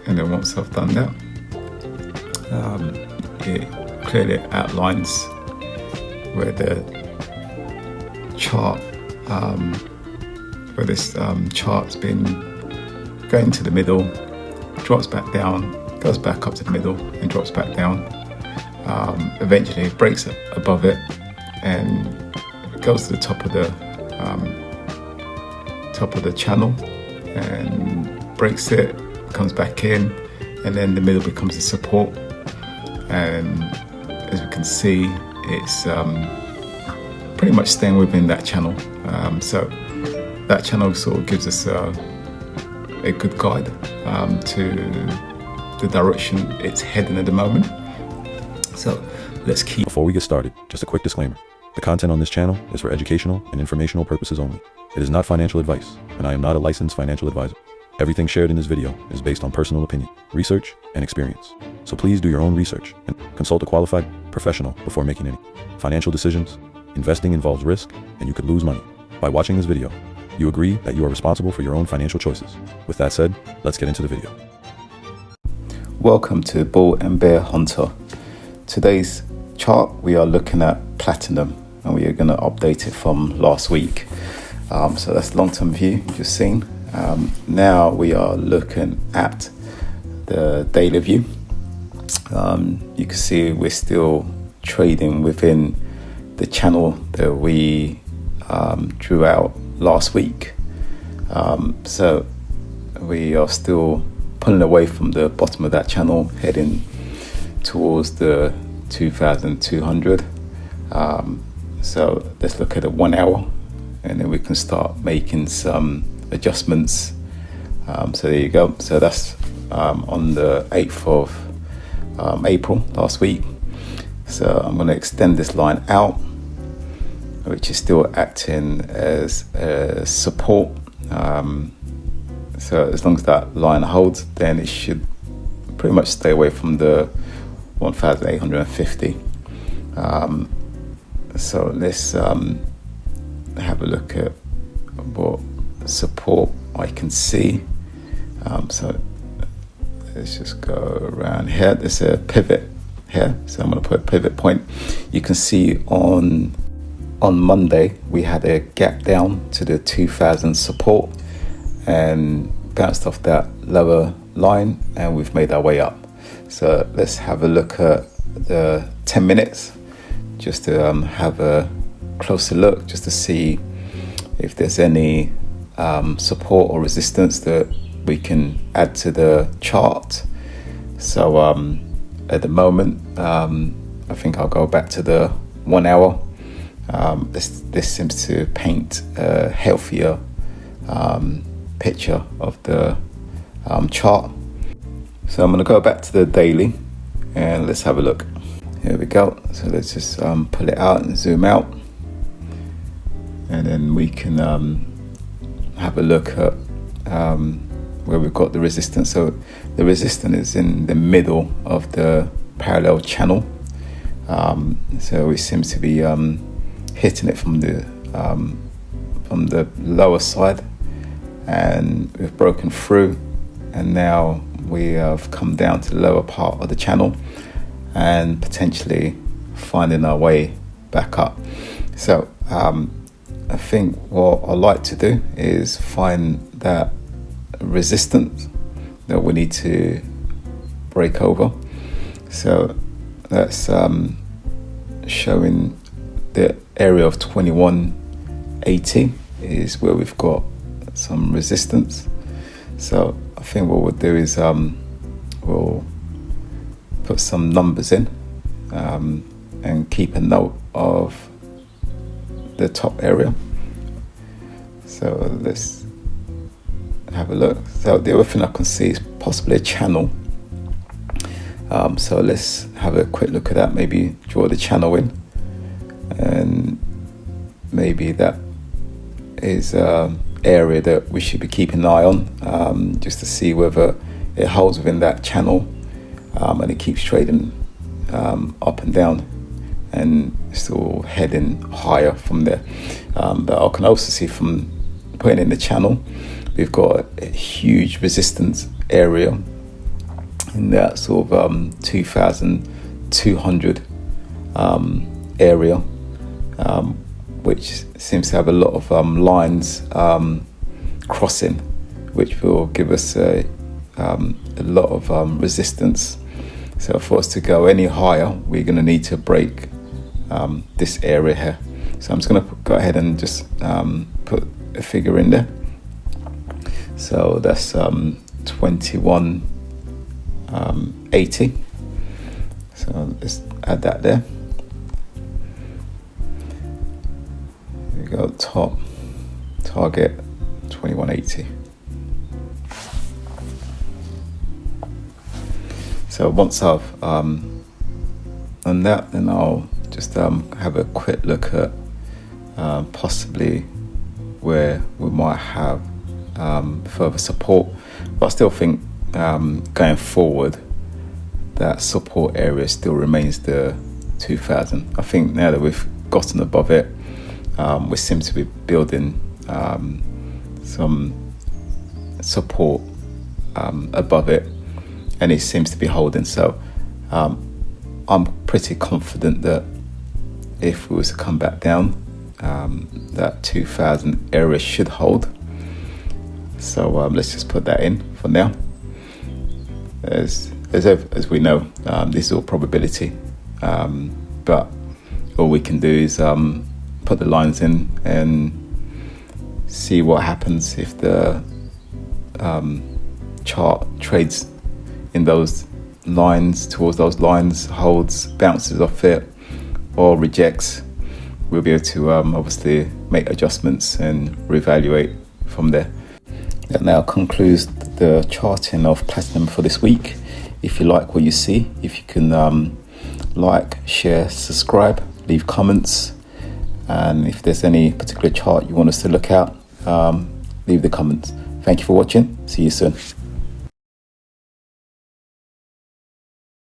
And then once I've done that, it clearly outlines where the chart, where this chart's been going to the middle, drops back down, goes back up to the middle and drops back down. Eventually it breaks above it and goes to the top of the channel and breaks it, comes back in, and then the middle becomes the support. And as we can see, it's pretty much staying within that channel. So that channel sort of gives us a good guide to the direction it's heading at the moment. So let's keep. Before we get started, just a quick disclaimer. The content on this channel is for educational and informational purposes only. It is not financial advice, and I am not a licensed financial advisor. Everything shared in this video is based on personal opinion, research, and experience. So please do your own research and consult a qualified professional before making any financial decisions. Investing involves risk, and you could lose money. By watching this video, you agree that you are responsible for your own financial choices. With that said, let's get into the video. Welcome to Bull and Bear Hunter. Today's chart, we are looking at platinum, and we are going to update it from last week. So that's long-term view you've just seen. Now we are looking at the daily view. You can see we're still trading within the channel that we drew out last week. So we are still pulling away from the bottom of that channel, heading towards the 2,200. So let's look at a 1 hour, and then we can start making some adjustments. So there you go. So that's on the 8th of April last week. So I'm going to extend this line out, which is still acting as a support. So as long as that line holds, then it should pretty much stay away from the 1,850. So let's have a look at what support I can see. So let's just go around here. There's a pivot here, so I'm going to put a pivot point. You can see on Monday we had a gap down to the 2,000 support and bounced off that lower line, and we've made our way up. So let's have a look at the 10 minutes just to have a closer look, just to see if there's any support or resistance that we can add to the chart. So at the moment, I think I'll go back to the 1 hour. This seems to paint a healthier picture of the chart. So I'm going to go back to the daily and let's have a look. Here we go. So let's just pull it out and zoom out, and then we can have a look at where we've got the resistance. So the resistance is in the middle of the parallel channel. So it seems to be hitting it from the lower side, and we've broken through, and now we have come down to the lower part of the channel and potentially finding our way back up. So I think what I like to do is find that resistance that we need to break over. So that's showing the area of 2180 is where we've got some resistance. So I think what we'll do is we'll put some numbers in and keep a note of the top area. So let's have a look. So the other thing I can see is possibly a channel. So let's have a quick look at that. Maybe draw the channel in, and maybe that is area that we should be keeping an eye on, just to see whether it holds within that channel, and it keeps trading up and down and still heading higher from there. But I can also see from putting in the channel, we've got a huge resistance area in that sort of 2,200 area, which seems to have a lot of lines crossing, which will give us a lot of resistance. So for us to go any higher, we're going to need to break this area here. So I'm just going to go ahead and just put a figure in there. So that's 21.80. So let's add that there. There we go, top target 21.80. So once I've done that, then I'll just have a quick look at possibly where we might have further support. But I still think going forward, that support area still remains the 2,000. I think now that we've gotten above it, we seem to be building some support above it, and it seems to be holding. So I'm pretty confident that if we was to come back down, that 2,000 area should hold. So let's just put that in for now. As we know, this is all probability, but all we can do is put the lines in and see what happens if the chart trades in those lines, towards those lines, holds, bounces off it, or rejects. We'll be able to obviously make adjustments and reevaluate from there. That now concludes the charting of platinum for this week. If you like what you see, if you can like, share, subscribe, leave comments, and if there's any particular chart you want us to look at, leave the comments. Thank you for watching. See you soon.